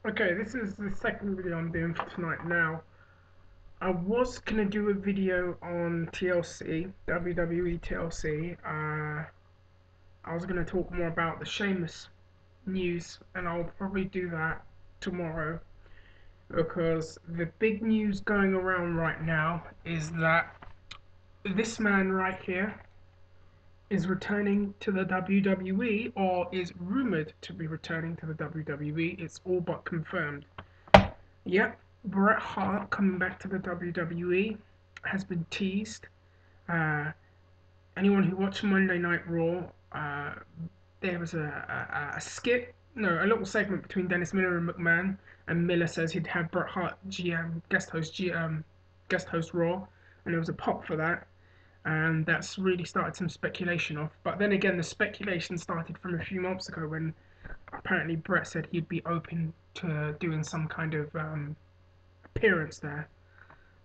Okay, this is the second video I'm doing for tonight. Now, I was gonna do a video on TLC, WWE TLC. I was gonna talk more about the sheamus news, and I'll probably do that tomorrow because the big news going around right now is that this man right here is returning to the WWE, or is rumored to be returning to the WWE. It's all but confirmed. Yep, Bret Hart coming back to the WWE has been teased. Uh, Anyone who watched Monday Night Raw, there was a skit, no, a little segment between Dennis Miller and McMahon, and Miller says he'd have Bret Hart GM guest host Raw, and there was a pop for that, and that's really started some speculation off. But then again, the speculation started from a few months ago when apparently Bret said he'd be open to doing some kind of appearance there.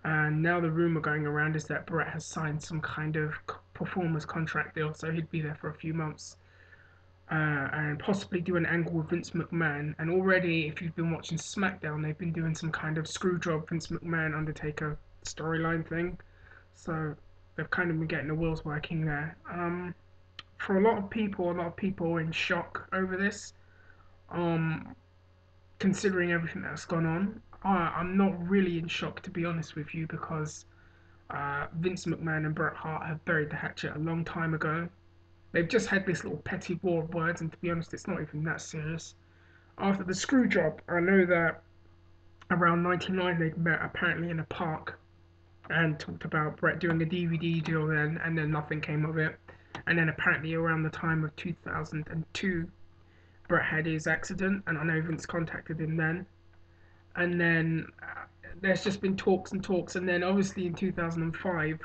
And now the rumor going around is that Bret has signed some kind of performers contract deal, so he'd be there for a few months, and possibly do an angle with Vince McMahon. And already, if you've been watching SmackDown, they've been doing some kind of screw job Vince McMahon Undertaker storyline thing. So they've kind of been getting the wheels working there. For a lot of people are in shock over this. Um, Considering everything that's gone on, I'm not really in shock, to be honest with you, because Vince McMahon and Bret Hart have buried the hatchet a long time ago. They've just had this little petty war of words, and to be honest, it's not even that serious. After the screw job, I know that around '99 they met apparently in a park and talked about Bret doing a DVD deal then, and then nothing came of it. And then apparently around the time of 2002, Bret had his accident, and I know Vince contacted him then. And then there's just been talks and talks, and then obviously in 2005,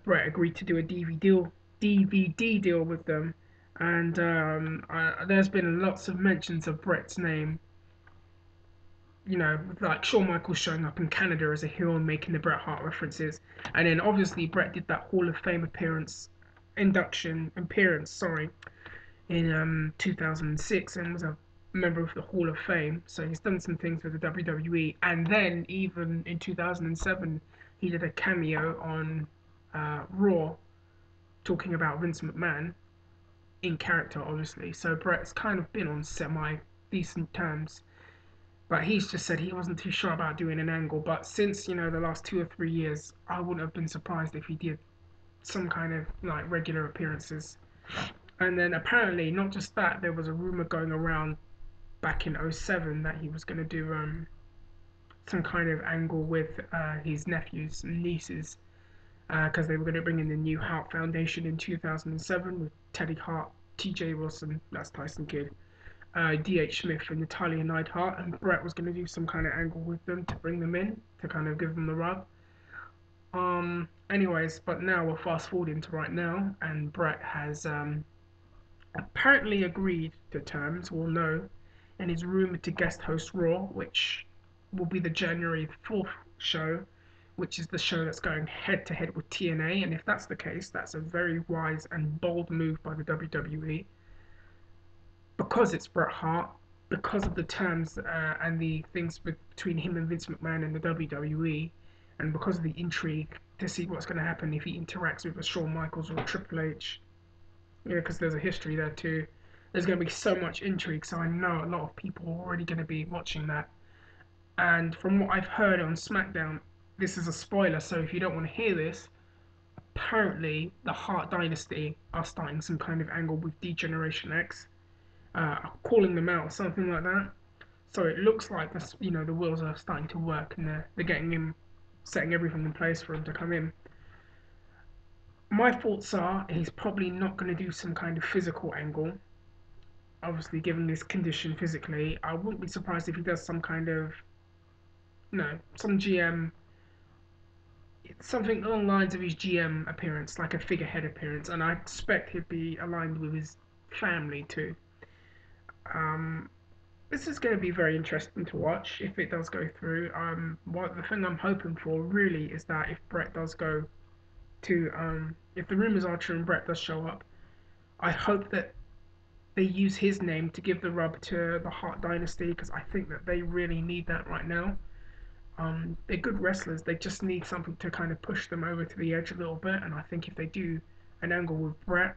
Bret agreed to do a DVD deal with them, and there's been lots of mentions of Bret's name. You know, like Shawn Michaels showing up in Canada as a heel and making the Bret Hart references, and then obviously Bret did that Hall of Fame appearance, sorry, in 2006, and was a member of the Hall of Fame. So he's done some things with the WWE, and then even in 2007, he did a cameo on Raw talking about Vince McMahon in character, obviously. So Bret's kind of been on semi decent terms, but he's just said he wasn't too sure about doing an angle. But since the last 2 or 3 years, I wouldn't have been surprised if he did some kind of like regular appearances. And then apparently, not just that, there was a rumor going around back in '07 that he was going to do some kind of angle with his nephews and nieces, because they were going to bring in the new Hart Foundation in 2007 with Teddy Hart, T.J. Wilson, that's Tyson Kidd, D.H. Smith, and Natalia Neidhart, and Bret was going to do some kind of angle with them to bring them in to kind of give them the rub. Anyways, but now we're fast forwarding to right now, and Bret has apparently agreed to terms, we'll know, and is rumored to guest host Raw, which will be the January 4th show, which is the show that's going head to head with TNA. And if that's the case, that's a very wise and bold move by the WWE, because it's Bret Hart, because of the terms and the things between him and Vince McMahon and the WWE, and because of the intrigue to see what's going to happen if he interacts with a Shawn Michaels or Triple H. Because there's a history there too. There's going to be so much intrigue, so I know a lot of people are already going to be watching that. And from what I've heard on SmackDown, this is a spoiler, so if you don't want to hear this, apparently the Hart Dynasty are starting some kind of angle with D-Generation X, calling them out or something like that. So it looks like the wheels are starting to work, and they're getting him, setting everything in place for him to come in. My thoughts are he's probably not going to do some kind of physical angle. Obviously, given this condition physically, I wouldn't be surprised if he does some kind of, some GM, something along the lines of his GM appearance, like a figurehead appearance, and I expect he'd be aligned with his family too. Um, this is going to be very interesting to watch if it does go through. What the thing I'm hoping for really is that if Bret does go to, if the rumors are true and Bret does show up, I hope that they use his name to give the rub to the Hart Dynasty, because I think that they really need that right now. They're good wrestlers. They just need something to kind of push them over to the edge a little bit. And I think if they do an angle with Bret,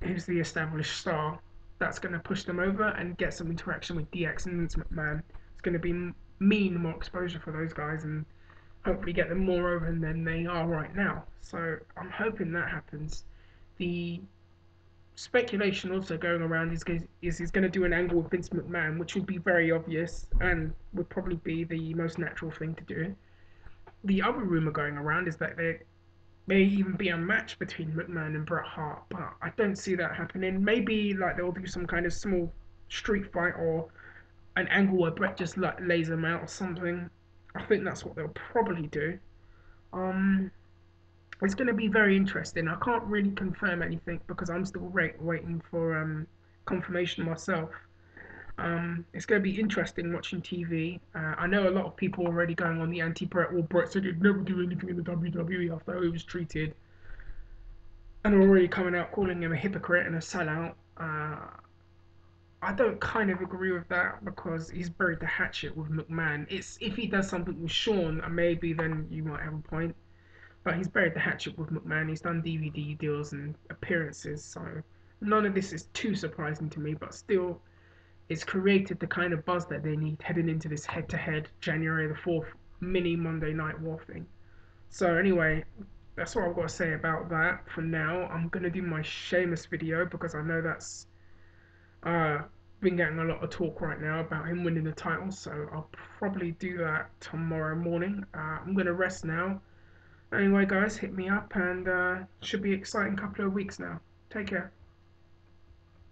who's the established star, that's going to push them over and get some interaction with DX and Vince McMahon. It's going to be mean more exposure for those guys and hopefully get them more over than they are right now. So I'm hoping that happens. The speculation also going around is he's going to do an angle with Vince McMahon, which would be very obvious and would probably be the most natural thing to do. The other rumor going around is that there may even be a match between McMahon and Bret Hart, but I don't see that happening. Maybe like they'll do some kind of small street fight or an angle where Bret just like lays him out or something. I think that's what they'll probably do. Um, it's going to be very interesting. I can't really confirm anything because I'm still waiting for confirmation myself. It's going to be interesting watching TV. I know a lot of people already going on the anti-Bret. Well, Bret said he'd never do anything in the WWE after how he was treated, and are already coming out calling him a hypocrite and a sellout. I don't kind of agree with that because he's buried the hatchet with McMahon. It's if he does something with Shawn, maybe then you might have a point. But he's buried the hatchet with McMahon. He's done DVD deals and appearances, so none of this is too surprising to me. But still, it's created the kind of buzz that they need heading into this head-to-head January the 4th mini Monday Night War thing. So anyway, that's what I've got to say about that for now. I'm going to do my Sheamus video because I know that's uh, been getting a lot of talk right now about him winning the title. So I'll probably do that tomorrow morning. I'm going to rest now. Anyway, guys, hit me up and should be an exciting couple of weeks now. Take care.